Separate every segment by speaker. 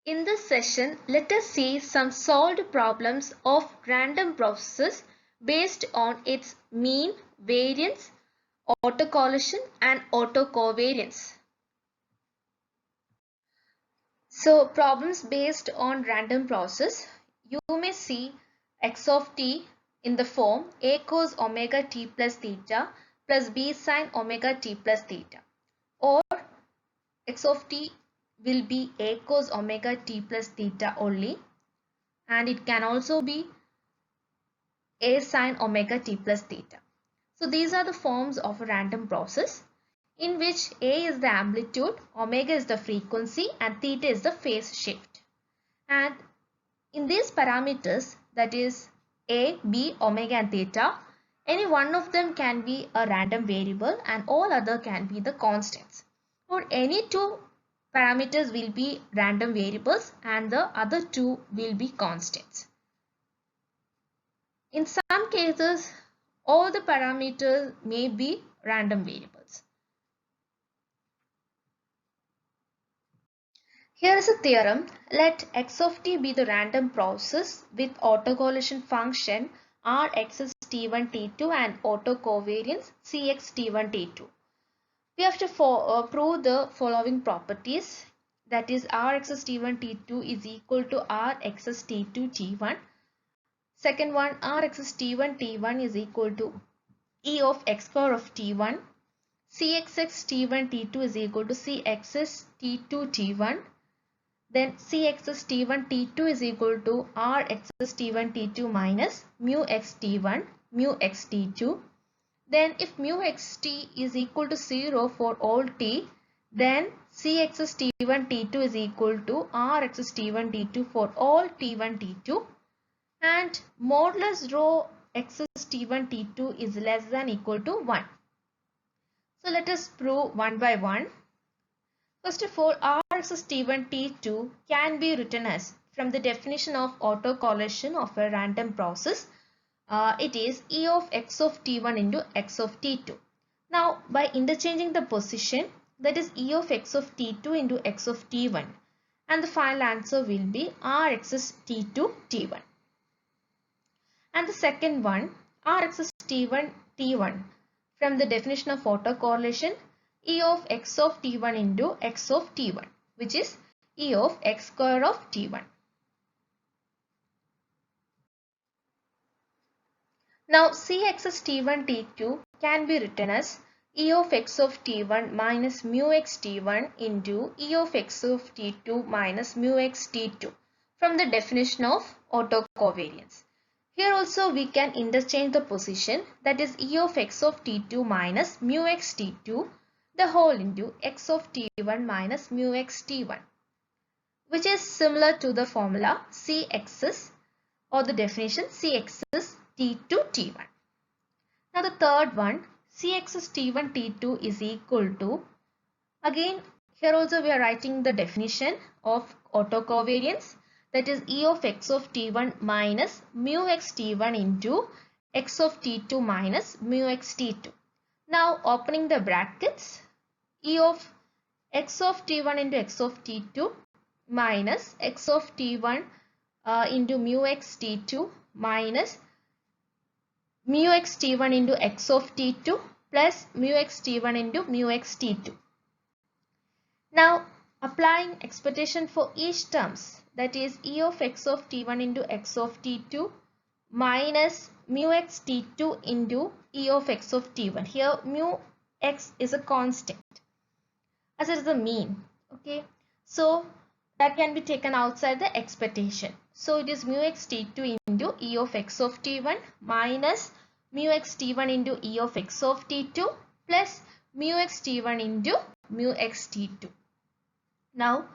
Speaker 1: In this session, let us see some solved problems of random processes based on its mean, variance, autocorrelation and autocovariance. So problems based on random process, you may see x of t in the form a cos omega t plus theta plus b sin omega t plus theta, or x of t will be a cos omega t plus theta only, and it can also be a sin omega t plus theta. So these are the forms of a random process in which a is the amplitude, omega is the frequency and theta is the phase shift. And in these parameters, that is a, b, omega and theta, any one of them can be a random variable and all other can be the constants. Or any two parameters will be random variables and the other two will be constants. In some cases, all the parameters may be random variables. Here is a theorem. Let x of t be the random process with autocorrelation function Rx is t1 t2 and autocovariance Cx t1 t2. We have to prove the following properties, that is Rx is t1 t2 is equal to Rx is t2 t1. Second one, Rx is t1 t1 is equal to E of x square of t1. Cxx t1 t2 is equal to Cxx t2 t1. Then Cxx t1 t2 is equal to Rxx t1 t2 minus mu x t1 mu x t2. Then if mu xt is equal to 0 for all t, then Cxx t1 t2 is equal to Rxx t1 t2 for all t1 t2, and modulus rho x's t1 t2 is less than equal to 1. So let us prove one by one. First of all, Rx's t1 t2 can be written as, from the definition of autocorrelation of a random process, it is E of x of t1 into x of t2. Now by interchanging the position, that is E of x of t2 into x of t1, and the final answer will be Rx's t2 t1. And the second one, Rx's t1 t1, from the definition of autocorrelation, E of x of t1 into x of t1, which is E of x square of t1. Now Cx's t1 t2 can be written as E of x of t1 minus mu x t1 into E of x of t2 minus mu x t2, from the definition of autocovariance. Here also we can interchange the position, that is E of x of t2 minus mu x t2 the whole into x of t1 minus mu x t1, which is similar to the formula Cx's, or the definition Cx's t2 t1. Now the third one, Cx's t1 t2 is equal to, again here also we are writing the definition of autocovariance, that is E of x of t1 minus mu x t1 into x of t2 minus mu x t2. Now opening the brackets, E of x of t1 into x of t2 minus x of t1 into mu x t2 minus mu x t1 into x of t2 plus mu x t1 into mu x t2. Now applying expectation for each terms, that is E of x of t1 into x of t2 minus mu x t2 into E of x of t1. Here mu x is a constant as it is the mean. Okay, so that can be taken outside the expectation. So it is mu x t2 into E of x of t1 minus mu x t1 into E of x of t2 plus mu x t1 into mu x t2. Now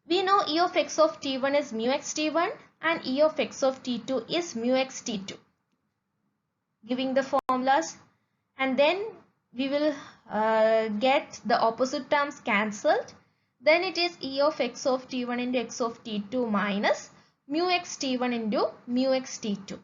Speaker 1: we know E of x of t1 is mu x t1 and E of x of t2 is mu x t2, giving the formulas, and then we will get the opposite terms cancelled. Then it is E of x of t1 into x of t2 minus mu x t1 into mu x t2.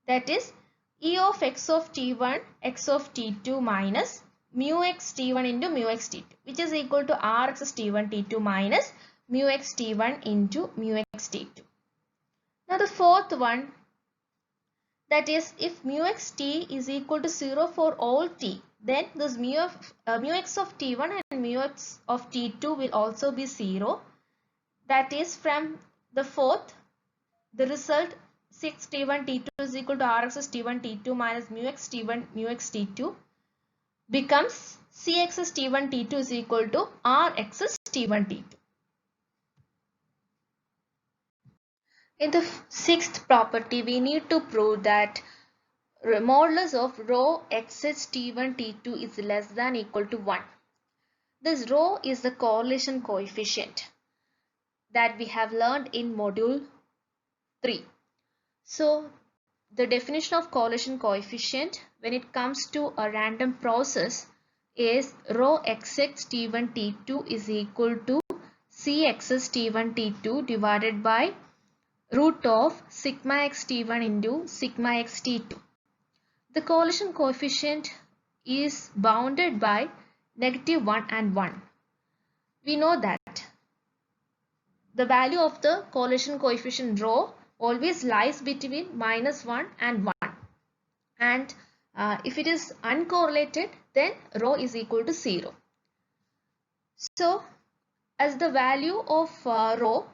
Speaker 1: That is E of x of t1 x of t2 minus mu x t1 into mu x t2, which is equal to Rx t1 t2 minus mu x t1 into mu x t2. Now the fourth one, that is, if mu x t is equal to 0 for all t, then this mu x of t1 and mu x of t2 will also be 0. That is, from the fourth, the result 6 t1 t2 is equal to rx's t1 t2 minus mu x t1 mu x t2 becomes cx's t1 t2 is equal to rx's t1 t2. In the sixth property, we need to prove that modulus of rho x's t1 t2 is less than or equal to 1. This rho is the correlation coefficient that we have learned in module 3. So the definition of correlation coefficient when it comes to a random process is rho xx t1 t2 is equal to cx's t1 t2 divided by root of sigma x t1 into sigma x t2. The correlation coefficient is bounded by -1 and 1. We know that the value of the correlation coefficient rho always lies between -1 and 1. And if it is uncorrelated, then rho is equal to 0. So as the value of rho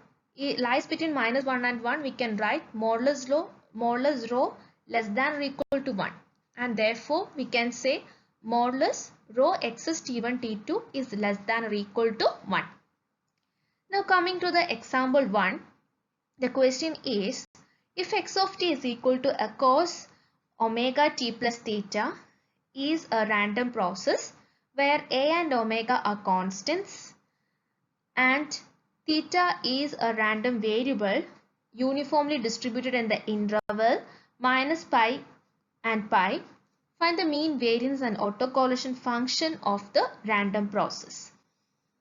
Speaker 1: lies between -1 and 1, we can write modulus rho less than or equal to 1. And therefore, we can say modulus rho x's t1 t2 is less than or equal to 1. Now coming to the example 1, the question is, if x of t is equal to a cos omega t plus theta is a random process where a and omega are constants and theta is a random variable uniformly distributed in the interval minus pi and pi, find the mean variance and autocorrelation function of the random process.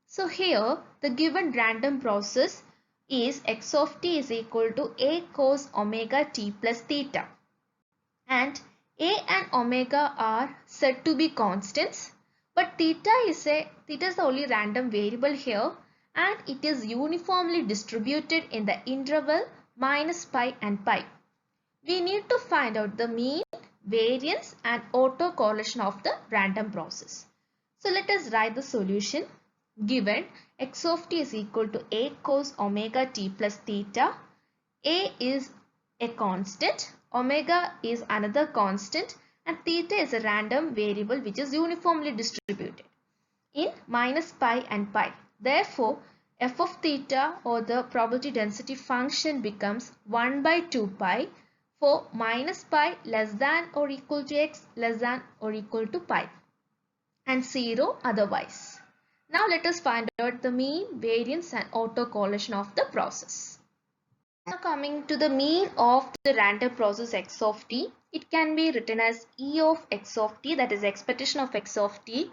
Speaker 1: So here the given random process is x of t is equal to a cos omega t plus theta, and a and omega are said to be constants, but theta is the only random variable here, and it is uniformly distributed in the interval minus pi and pi. We need to find out the mean, variance and autocorrelation of the random process. So let us write the solution. Given x of t is equal to a cos omega t plus theta, a is a constant, omega is another constant, and theta is a random variable which is uniformly distributed in minus pi and pi. Therefore, f of theta, or the probability density function, becomes 1 by 2 pi for minus pi less than or equal to x less than or equal to pi, and 0 otherwise. Now let us find out the mean, variance and autocorrelation of the process. Now coming to the mean of the random process x of t, it can be written as E of x of t, that is expectation of x of t,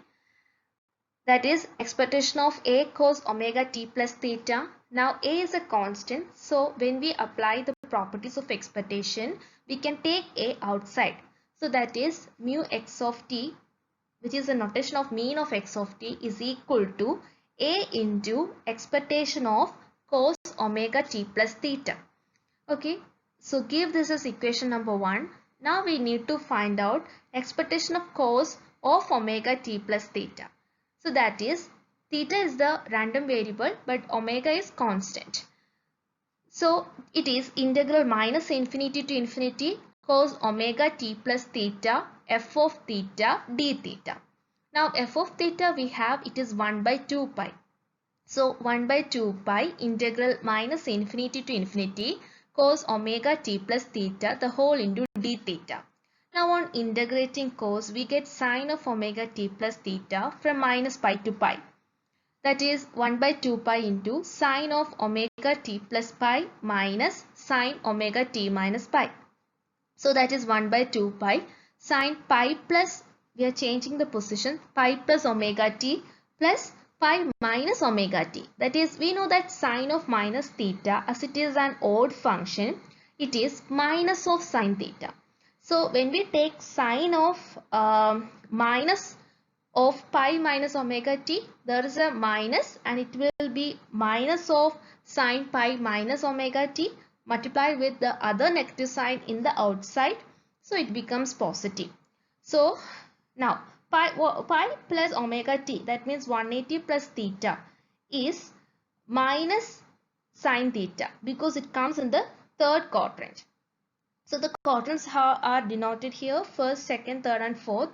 Speaker 1: that is expectation of a cos omega t plus theta. Now a is a constant, so when we apply the properties of expectation, we can take a outside. So that is mu x of t, which is the notation of mean of x of t, is equal to a into expectation of cos omega t plus theta. Okay, so give this as equation number 1. Now we need to find out expectation of cos of omega t plus theta. So that is, theta is the random variable but omega is constant. So it is integral minus infinity to infinity cos omega t plus theta f of theta d theta. Now f of theta we have, it is 1 by 2 pi. So 1 by 2 pi integral minus infinity to infinity cos omega t plus theta the whole into d theta. Now on integrating cos, we get sine of omega t plus theta from minus pi to pi. That is 1 by 2 pi into sine of omega t plus pi minus sine omega t minus pi. So that is 1 by 2 pi sine pi plus, we are changing the position, pi plus omega t plus pi minus omega t. That is, we know that sine of minus theta, as it is an odd function, it is minus of sine theta. So when we take sine of minus of pi minus omega t, there is a minus and it will be minus of sine pi minus omega t multiplied with the other negative sign in the outside. So it becomes positive. So now pi plus omega t, that means 180 plus theta, is minus sine theta because it comes in the third quadrant. So the quadrants are denoted here, first, second, third and fourth.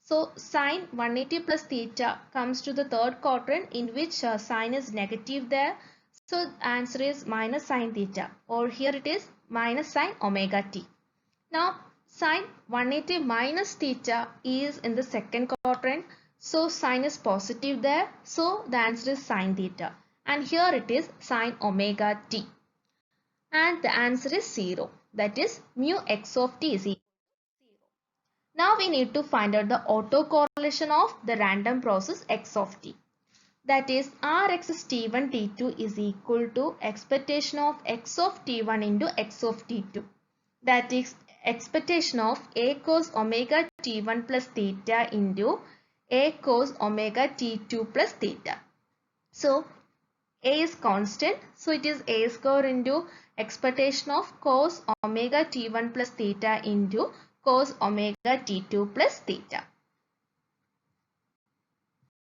Speaker 1: So sine 180 plus theta comes to the third quadrant, in which sine is negative there. So answer is minus sine theta, or here it is minus sine omega t. Now sine 180 minus theta is in the second quadrant. So sine is positive there. So the answer is sine theta. And here it is sine omega t. And the answer is 0. That is mu x of t is equal to 0. Now we need to find out the autocorrelation of the random process x of t. That is Rx is t1 t2 is equal to expectation of x of t1 into x of t2. That is expectation of a cos omega t1 plus theta into a cos omega t2 plus theta. So a is constant, so it is a square into expectation of cos omega t1 plus theta into cos omega t2 plus theta.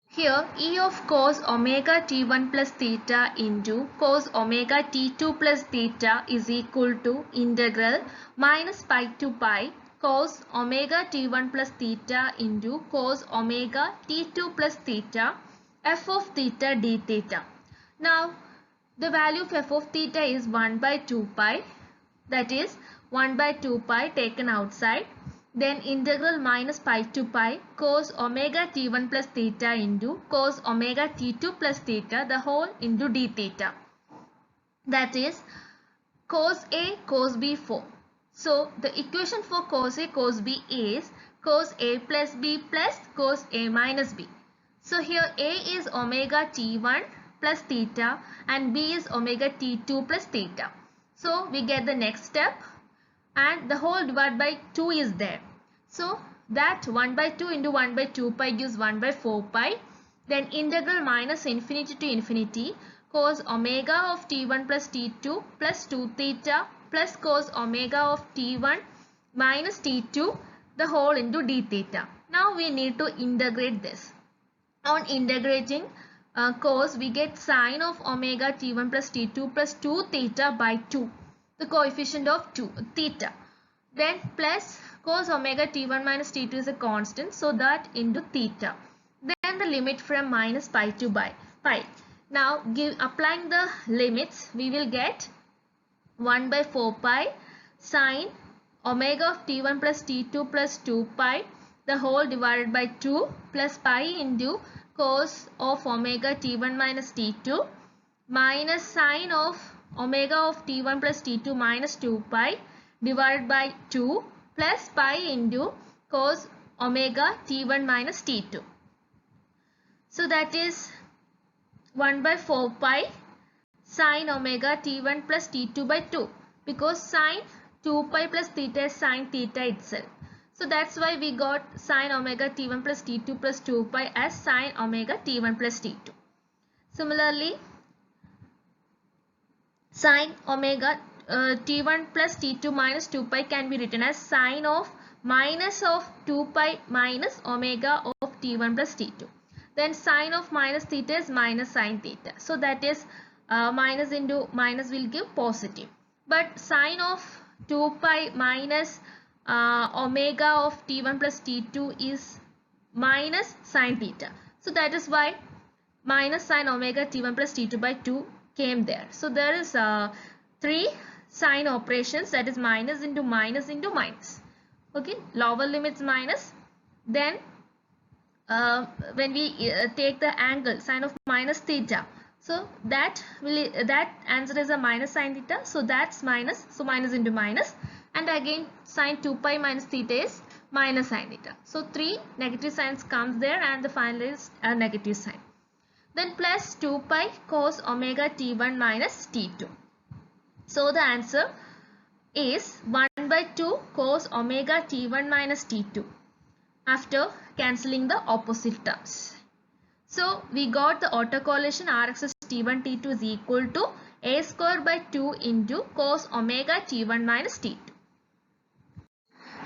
Speaker 1: Here E of cos omega t1 plus theta into cos omega t2 plus theta is equal to integral minus pi to pi cos omega t1 plus theta into cos omega t2 plus theta f of theta d theta. Now the value of f of theta is 1 by 2 pi, that is 1 by 2 pi taken outside. Then integral minus pi to pi cos omega t1 plus theta into cos omega t2 plus theta, the whole into d theta. That is cos A cos B 4. So the equation for cos A cos B is cos A plus B plus cos A minus B. So here A is omega t1 plus theta and B is omega t2 plus theta. So we get the next step and the whole divided by 2 is there. So that 1 by 2 into 1 by 2 pi gives 1 by 4 pi. Then integral minus infinity to infinity cos omega of t1 plus t2 plus 2 theta plus cos omega of t1 minus t2 the whole into d theta. Now we need to integrate this. On integrating cos, we get sine of omega t1 plus t2 plus 2 theta by 2, the coefficient of 2 theta. Then plus cos omega t1 minus t2 is a constant, so that into theta. Then the limit from minus pi to pi. Now applying the limits, we will get 1 by 4 pi sine omega of t1 plus t2 plus 2 pi the whole divided by 2 plus pi into cos of omega t1 minus t2 minus sine of omega of t1 plus t2 minus 2 pi divided by 2 plus pi into cos omega t1 minus t2. So that is 1 by 4 pi sine omega t1 plus t2 by 2, because sine 2 pi plus theta is sine theta itself. So that's why we got sine omega t1 plus t2 plus 2 pi as sine omega t1 plus t2. Similarly, sine omega t1 plus t2 minus 2 pi can be written as sine of minus of 2 pi minus omega of t1 plus t2. Then sine of minus theta is minus sine theta. So that is minus into minus will give positive. But sine of 2 pi minus omega of t1 plus t2 is minus sine theta. So that is why minus sine omega t1 plus t2 by 2 came there. So there is 3 sine operations, that is minus into minus into minus. Okay, lower limits minus. Then when we take the angle sine of minus theta, so that answer is a minus sine theta. So that's minus. So minus into minus. And again sine 2 pi minus theta is minus sine theta. So 3 negative signs comes there and the final is a negative sign. Then plus 2 pi cos omega t1 minus t2. So the answer is 1 by 2 cos omega t1 minus t2. after cancelling the opposite terms. So we got the autocorrelation Rx T1 T2 is equal to a square by 2 into cos omega T1 minus T2.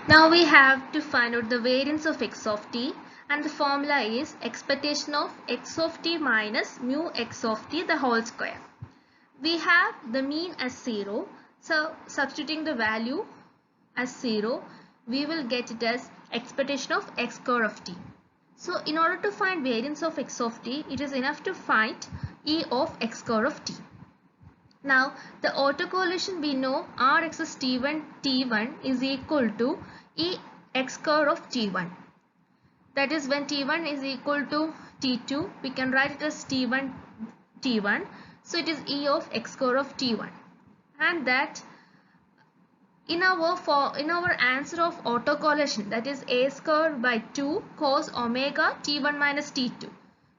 Speaker 1: Now we have to find out the variance of x of t, and the formula is expectation of x of t minus mu x of t the whole square. We have the mean as 0, so substituting the value as 0, we will get it as expectation of x square of t. So in order to find variance of x of t, it is enough to find e of x square of t. Now the autocorrelation we know Rx T1 is equal to E x square of T1. That is, when T1 is equal to T2, we can write it as T1. So it is E of x square of T1, and that in our answer of autocorrelation, that is a square by 2 cos omega T1 minus T2.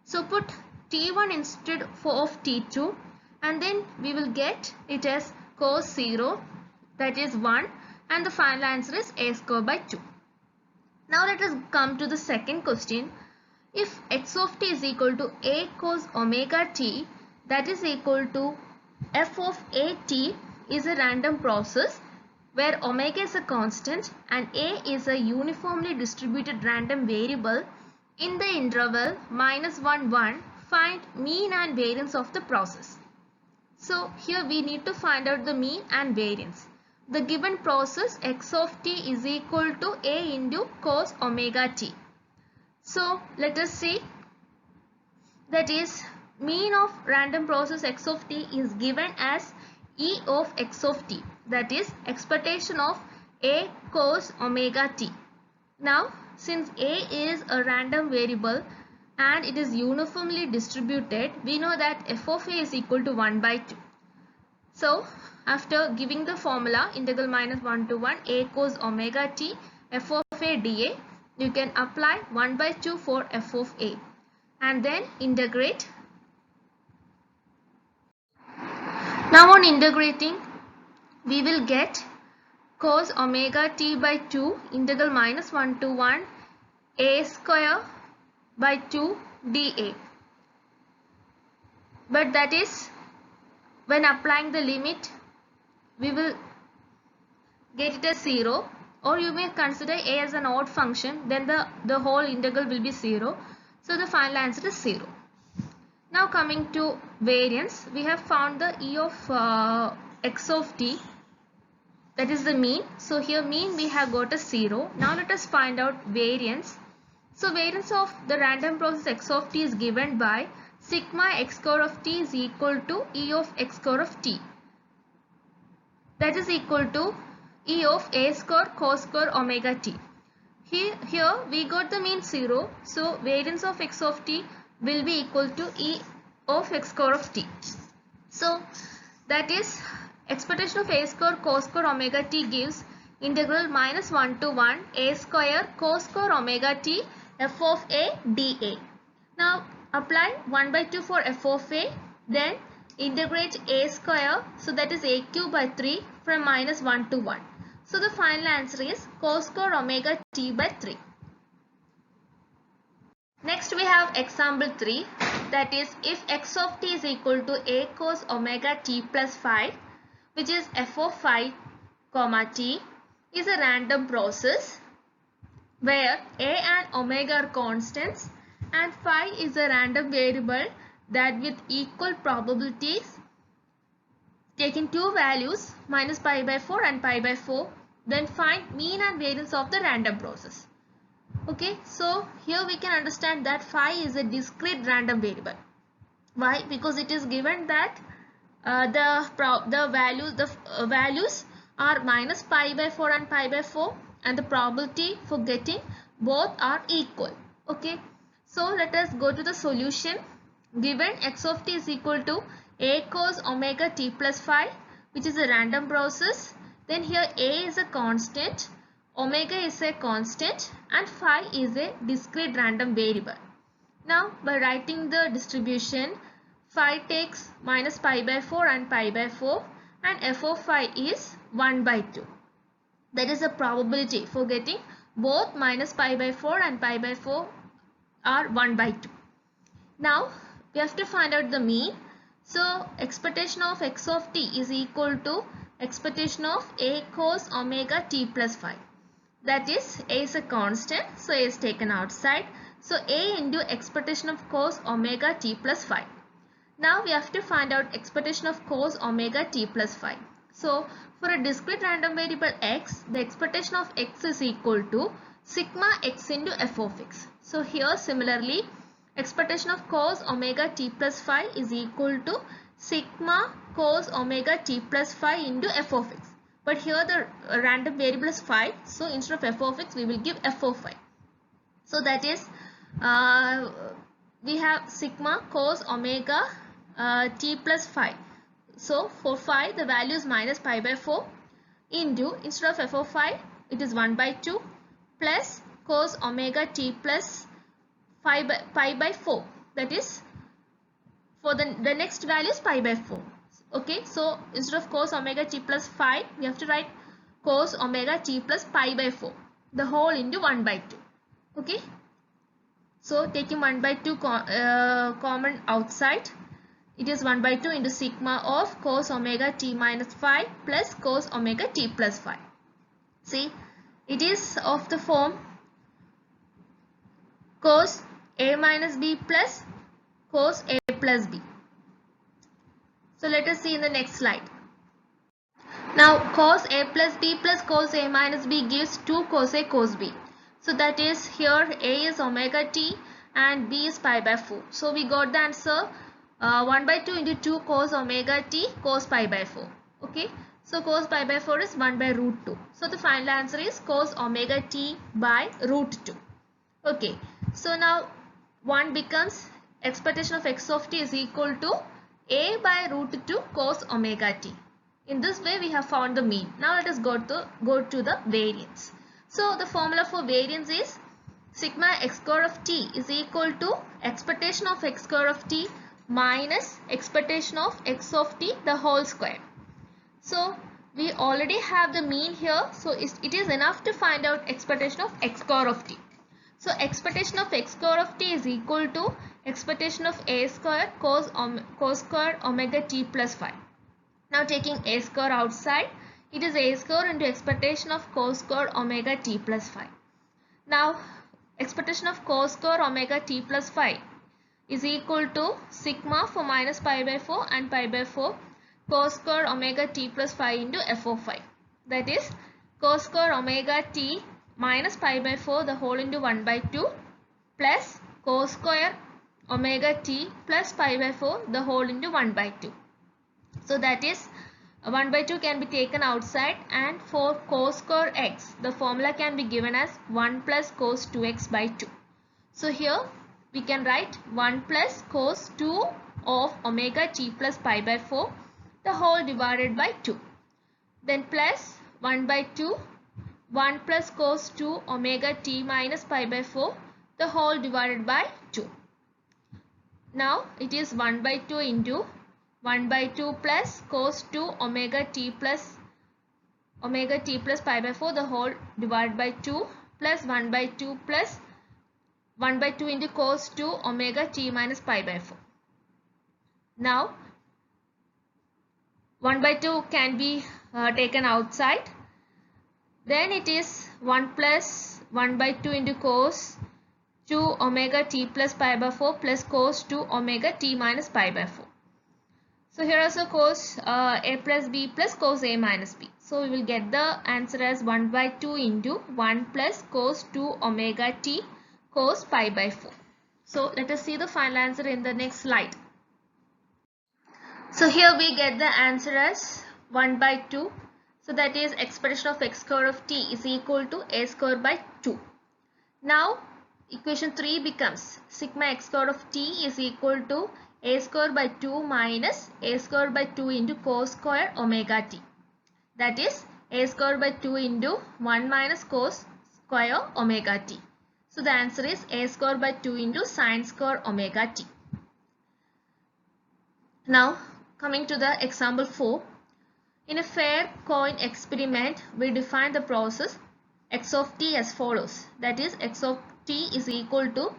Speaker 1: So put T1 instead of T2, and then we will get it as cos 0, that is 1, and the final answer is a square by 2. Now let us come to the second question. If x of t is equal to a cos omega t, that is equal to f of a t is a random process where omega is a constant and a is a uniformly distributed random variable in the interval -1, 1, find mean and variance of the process. So here we need to find out the mean and variance. The given process x of t is equal to a into cos omega t. So let us see, that is mean of random process x of t is given as e of x of t, that is expectation of a cos omega t. Now since a is a random variable and it is uniformly distributed, we know that f of a is equal to 1 by 2. So after giving the formula integral -1 to 1 a cos omega t f of a dA, you can apply 1 by 2 for f of a and then integrate. Now on integrating, we will get cos omega t by 2 integral -1 to 1 a square by 2 dA. But that is, when applying the limit, we will get it as 0, or you may consider a as an odd function, then the whole integral will be 0. So the final answer is 0. Now coming to variance, we have found the e of x of t, that is the mean. So here mean we have got a 0. Now let us find out variance. So variance of the random process x of t is given by sigma x square of t is equal to e of x square of t, that is equal to e of a square cos square omega t. Here we got the mean 0, so variance of x of t will be equal to e of x square of t. So that is expectation of a square cos square omega t gives integral -1 to 1 a square cos square omega t f of a dA. Now apply 1 by 2 for f of a, then integrate a square, so that is a cube by 3 from -1 to 1. So the final answer is cos square omega t by 3. Next we have example 3, that is if x of t is equal to a cos omega t plus 5, which is f of 5 comma t, is a random process where a and omega are constants and phi is a random variable that with equal probabilities, taking two values minus pi by 4 and pi by 4, then find mean and variance of the random process. Okay, so here we can understand that phi is a discrete random variable. Why? Because it is given that the values are minus pi by 4 and pi by 4, and the probability for getting both are equal. Okay, so let us go to the solution. Given x of t is equal to a cos omega t plus 5, which is a random process, then here a is a constant, omega is a constant, and phi is a discrete random variable. Now by writing the distribution, phi takes minus pi by 4 and pi by 4, and f of phi is 1 by 2. That is the probability for getting Both minus pi by 4 and pi by 4 are 1 by 2. Now we have to find out the mean. So expectation of x of t is equal to expectation of a cos omega t plus phi. That is, a is a constant, so a is taken outside. So a into expectation of cos omega t plus phi. Now we have to find out expectation of cos omega t plus phi. So for a discrete random variable x, the expectation of x is equal to sigma x into f of x. So here similarly, expectation of cos omega t plus phi is equal to sigma cos omega t plus phi into f of x. But here the random variable is phi, so instead of f of x we will give f of phi. So that is, we have sigma cos omega t plus phi. So for phi the value is minus pi by 4 into, instead of f of phi it is 1 by 2 plus cos omega t plus pi by 4. That is, for the next value is pi by 4. Okay, so instead of cos omega t plus phi we have to write cos omega t plus pi by 4, the whole into 1 by 2. Okay, so taking 1 by 2 common outside, it is 1 by 2 into sigma of cos omega t minus phi plus cos omega t plus phi. See, it is of the form cos a minus b plus cos a plus b. So let us see in the next slide. Now cos a plus b plus cos a minus b gives 2 cos a cos b. So that is, here a is omega t and b is pi by 4. So we got the answer 1 by 2 into 2 cos omega t cos pi by 4. Okay, so cos pi by 4 is 1 by root 2. So the final answer is cos omega t by root 2. Okay, so now 1 becomes expectation of x of t is equal to a by root 2 cos omega t. In this way we have found the mean. Now let us go to the variance. So the formula for variance is sigma x square of t is equal to expectation of x square of t minus expectation of x of t the whole square. So we already have the mean here, so it is enough to find out expectation of x square of t. So expectation of x square of t is equal to expectation of a square cos square omega t plus phi. Now taking a square outside, it is a square into expectation of cos square omega t plus phi. Now expectation of cos square omega t plus phi is equal to sigma for minus pi by 4 and pi by 4 cos square omega t plus phi into f of phi. That is, cos square omega t minus pi by 4 the whole into 1 by 2 plus cos square omega t plus pi by 4 the whole into 1 by 2. So that is, 1 by 2 can be taken outside, and for cos square x the formula can be given as 1 plus cos 2x by 2. So here we can write 1 plus cos 2 of omega t plus pi by 4 the whole divided by 2. Then plus 1 by 2, 1 plus cos 2 omega t minus pi by 4 the whole divided by 2. Now it is 1 by 2 into 1 by 2 plus cos 2 omega t plus pi by 4 the whole divided by 2 plus 1 by 2 plus 1 by 2 into cos 2 omega t minus pi by 4. Now 1 by 2 can be taken outside. Then it is 1 plus 1 by 2 into cos 2 omega t plus pi by 4 plus cos 2 omega t minus pi by 4. So here also cos a plus b plus cos a minus b. So we will get the answer as 1 by 2 into 1 plus cos 2 omega t cos pi by 4. So let us see the final answer in the next slide. So here we get the answer as 1 by 2. So that is, expression of x square of t is equal to a square by 2. Now equation 3 becomes sigma x square of t is equal to a square by 2 minus a square by 2 into cos square omega t. That is, a square by 2 into 1 minus cos square omega t. So the answer is a square by 2 into sin square omega t. Now coming to the example 4. In a fair coin experiment, we define the process x of t as follows. That is, x of t is equal to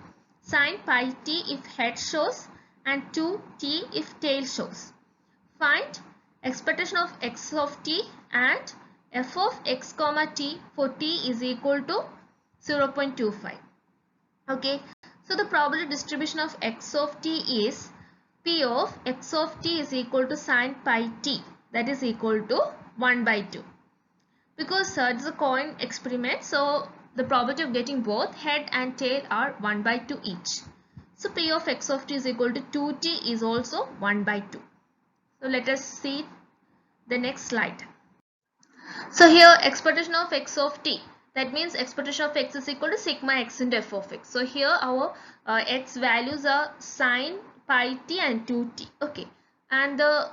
Speaker 1: sin pi t if head shows and 2t if tail shows. Find expectation of x of t and f of x comma t for t is equal to 0.25. Okay, so the probability distribution of x of t is p of x of t is equal to sin pi t, that is equal to 1 by 2. Because it is a coin experiment, so the probability of getting both head and tail are 1 by 2 each. So p of x of t is equal to 2t is also 1 by 2. So let us see the next slide. So here expectation of x of t, that means expectation of x is equal to sigma x into f of x. So here our x values are sin pi t and 2t. Okay, and the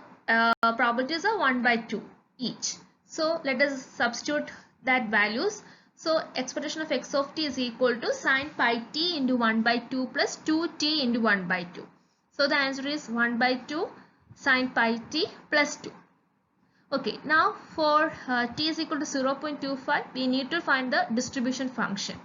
Speaker 1: probabilities are 1 by 2 each. So let us substitute that values. So expectation of x of t is equal to sin pi t into 1 by 2 plus 2t into 1 by 2. So the answer is 1 by 2 sin pi t plus 2. Okay, now for t is equal to 0.25, we need to find the distribution function.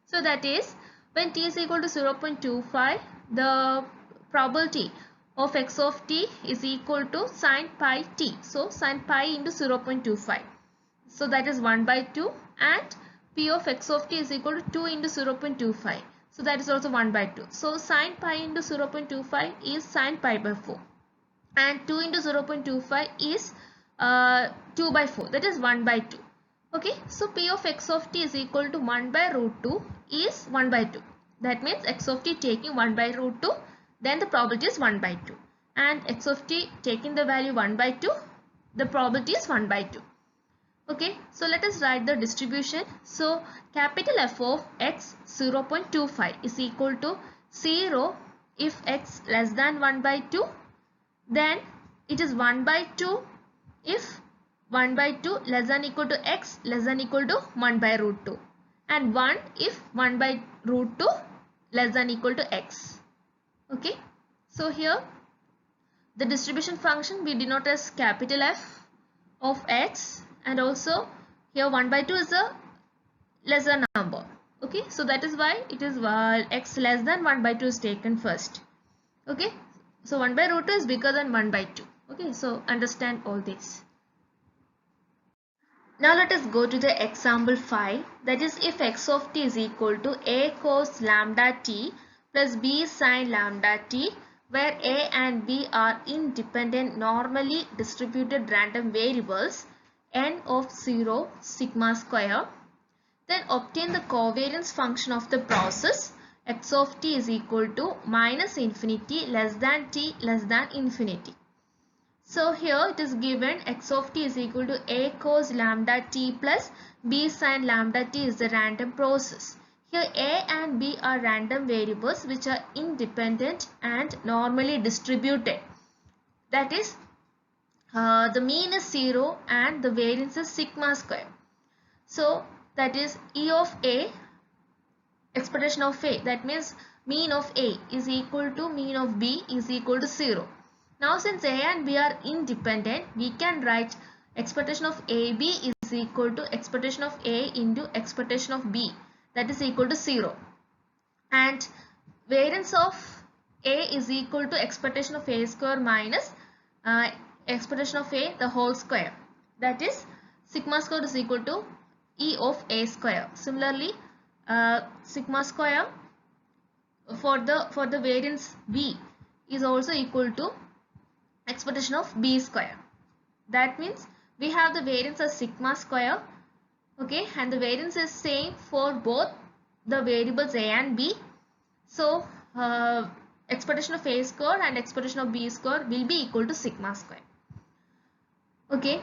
Speaker 1: So that is, when t is equal to 0.25, the probability of x of t is equal to sin pi t. So sin pi into 0.25. So that is 1 by 2, and p of x of t is equal to 2 into 0.25. So that is also 1 by 2. So sin pi into 0.25 is sin pi by 4. And 2 into 0.25 is 2 by 4, that is 1 by 2. Okay, so p of x of t is equal to 1 by root 2 is 1 by 2. That means x of t taking 1 by root 2, then the probability is 1 by 2. And x of t taking the value 1 by 2, the probability is 1 by 2. Okay, so let us write the distribution. So capital F of x 0.25 is equal to 0 if x less than 1 by 2. Then it is 1 by 2 if 1 by 2 less than equal to x less than equal to 1 by root 2, and 1 if 1 by root 2 less than equal to x. Okay, so here the distribution function we denote as capital F of x, and also here 1 by 2 is a lesser number. Okay, so that is why it is x less than 1 by 2 is taken first. Okay, so 1 by root 2 is bigger than 1 by 2. Okay, so understand all this. Now let us go to the example 5. That is, if x of t is equal to a cos lambda t plus b sin lambda t, where a and b are independent normally distributed random variables n of 0 sigma square, then obtain the covariance function of the process x of t is equal to minus infinity less than t less than infinity. So here it is given x of t is equal to a cos lambda t plus b sin lambda t is the random process. Here a and b are random variables which are independent and normally distributed. That is, the mean is 0 and the variance is sigma square. So that is E of a, expectation of a, that means mean of a is equal to mean of b is equal to 0. Now since a and b are independent, we can write expectation of ab is equal to expectation of a into expectation of b, that is equal to 0. And variance of a is equal to expectation of a square minus expectation of a the whole square, that is sigma square is equal to E of a square. Similarly, sigma square for the variance b is also equal to expectation of b square. That means we have the variance as sigma square, okay, and the variance is same for both the variables a and b. So expectation of a square and expectation of b square will be equal to sigma square. Okay,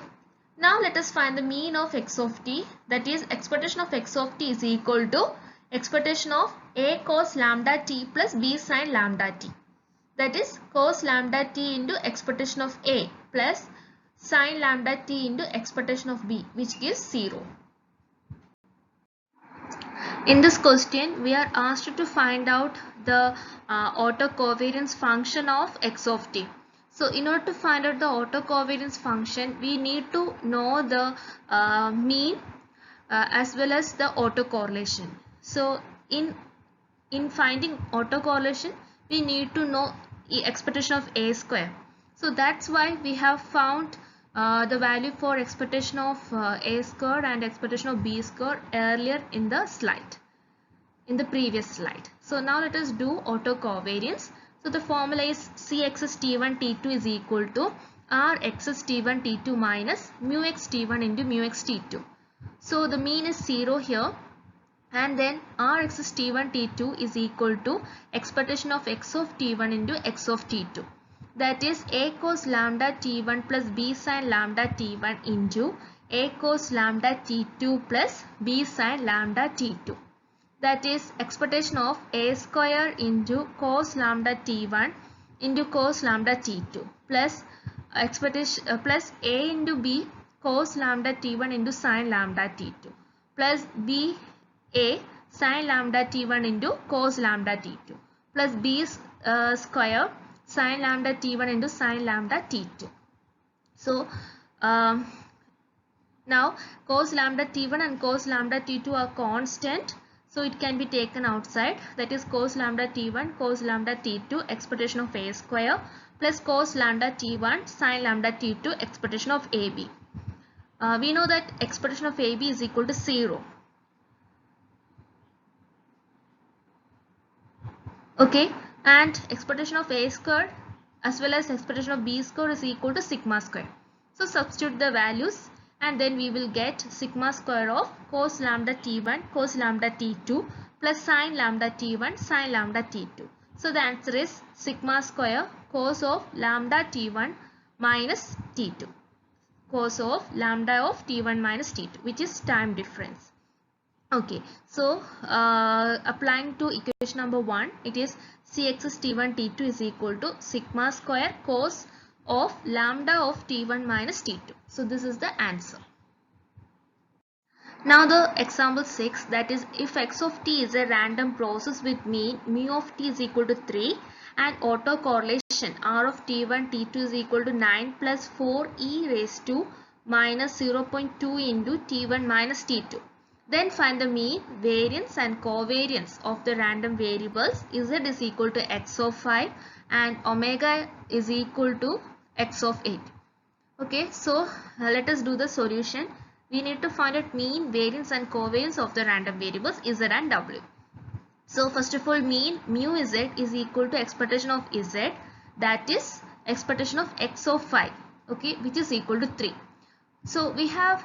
Speaker 1: now let us find the mean of x of t. That is, expectation of x of t is equal to expectation of a cos lambda t plus b sin lambda t. That is cos lambda t into expectation of a plus sin lambda t into expectation of b, which gives 0. In this question, we are asked to find out the autocovariance function of x of t. So in order to find out the autocovariance function, we need to know the mean as well as the autocorrelation. So in finding autocorrelation, we need to know expectation of A square. So that's why we have found the value for expectation of A square and expectation of B square earlier in the slide, in the previous slide. So now let us do autocovariance. So the formula is Cxs T1 T2 is equal to Rxs T1 T2 minus mu x T1 into mu x T2. So the mean is 0 here, and then Rxs T1 T2 is equal to expectation of x of T1 into x of T2. That is A cos lambda T1 plus B sin lambda T1 into A cos lambda T2 plus B sin lambda T2. That is expectation of A square into cos lambda T1 into cos lambda T2 plus expectation plus A into B cos lambda T1 into sin lambda T2 plus B A sin lambda T1 into cos lambda T2 plus B square sin lambda T1 into sin lambda T2. So now cos lambda T1 and cos lambda T2 are constant. So it can be taken outside. That is cos lambda T1 cos lambda T2 expectation of A square plus cos lambda T1 sin lambda T2 expectation of AB. We know that expectation of AB is equal to 0. Okay, and expectation of A square as well as expectation of B square is equal to sigma square. So substitute the values and then we will get sigma square of cos lambda T1 cos lambda T2 plus sin lambda T1 sin lambda T2. So the answer is sigma square cos of lambda T1 minus T2, cos of lambda of T1 minus T2, which is time difference. Okay, so applying to equation number 1, it is Cxs T1 T2 is equal to sigma square cos of lambda of T1 minus T2. So this is the answer. Now the example 6, that is if x of t is a random process with mean mu of t is equal to 3 and autocorrelation r of t1 t2 is equal to 9 plus 4 e raised to minus 0.2 into t1 minus t2. Then find the mean, variance and covariance of the random variables. Z is equal to x of 5 and omega is equal to x of 8. Okay, so let us do the solution. We need to find out mean, variance and covariance of the random variables Z and W. So first of all, mean mu Z is equal to expectation of Z, that is expectation of x of 5, okay, which is equal to 3. So we have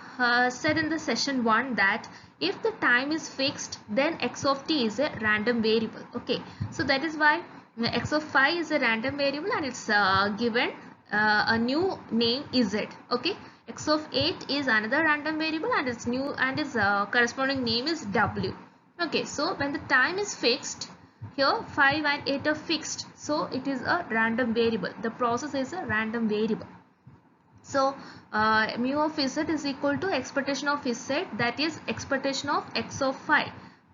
Speaker 1: said in the session 1 that if the time is fixed, then x of t is a random variable. Okay, so that is why x of 5 is a random variable and it's given a new name Z. Okay, x of 8 is another random variable and its new and its corresponding name is W. Okay, so when the time is fixed, here 5 and 8 are fixed, so it is a random variable. The process is a random variable. So mu of Z is equal to expectation of Z, that is expectation of x of 5.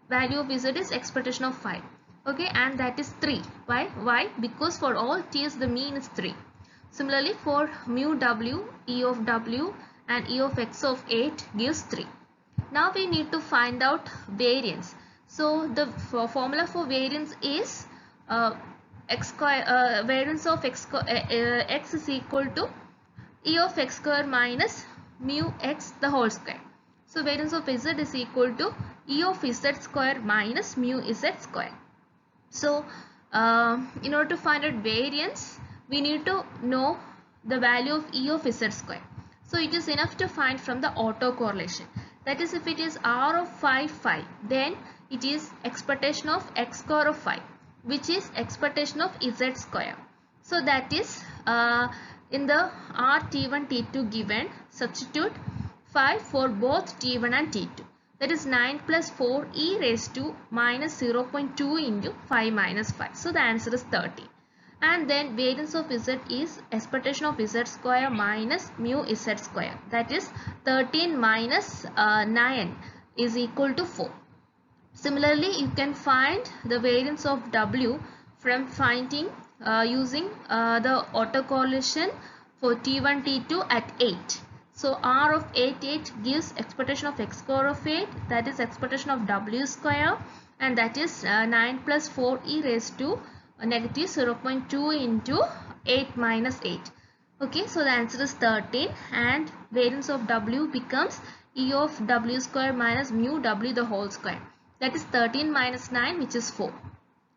Speaker 1: Value of Z is expectation of 5. Okay, and that is 3. Why? Because for all t's the mean is 3. Similarly, for mu W, E of W and E of x of 8 gives 3. Now we need to find out variance. So the formula for variance is x square, variance of x is equal to E of x square minus mu x the whole square. So variance of Z is equal to E of Z square minus mu Z square. So in order to find out variance, we need to know the value of E of Z square. So it is enough to find from the autocorrelation. That is, if it is R of 5, 5, then it is expectation of x square of 5, which is expectation of Z square. So that is in the R T1 T2 given, substitute 5 for both T1 and T2. That is 9 plus 4 e raised to minus 0.2 into 5 minus 5. So the answer is 30. And then variance of Z is expectation of Z square minus mu Z square. That is 13 minus 9 is equal to 4. Similarly, you can find the variance of W from finding using the autocorrelation for T1 T2 at 8. So R of 8 gives expectation of x square of 8, that is expectation of w square, and that is 9 plus 4e raised to negative 0.2 into 8 minus 8. Okay, so the answer is 13, and variance of w becomes e of w square minus mu w the whole square. That is 13 minus 9, which is 4.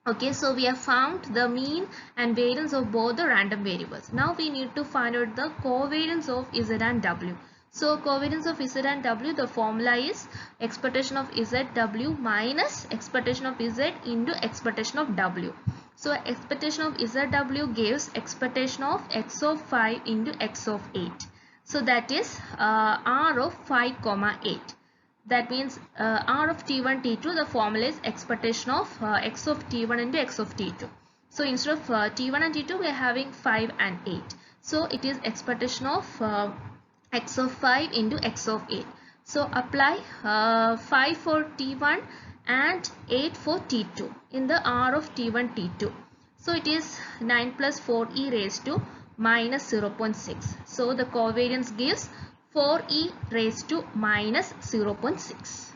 Speaker 1: Okay, so we have found the mean and variance of both the random variables. Now we need to find out the covariance of z and w. So covariance of z and w, the formula is expectation of zw minus expectation of z into expectation of w. So expectation of zw gives expectation of x of 5 into x of 8. So that is r of 5, 8. That means R of T1, T2, the formula is expectation of x of T1 into x of T2. So instead of T1 and T2, we are having 5 and 8. So it is expectation of x of 5 into x of 8. So apply 5 for T1 and 8 for T2 in the R of T1, T2. So it is 9 plus 4e raised to minus 0.6. So the covariance gives 4e raised to minus 0.6.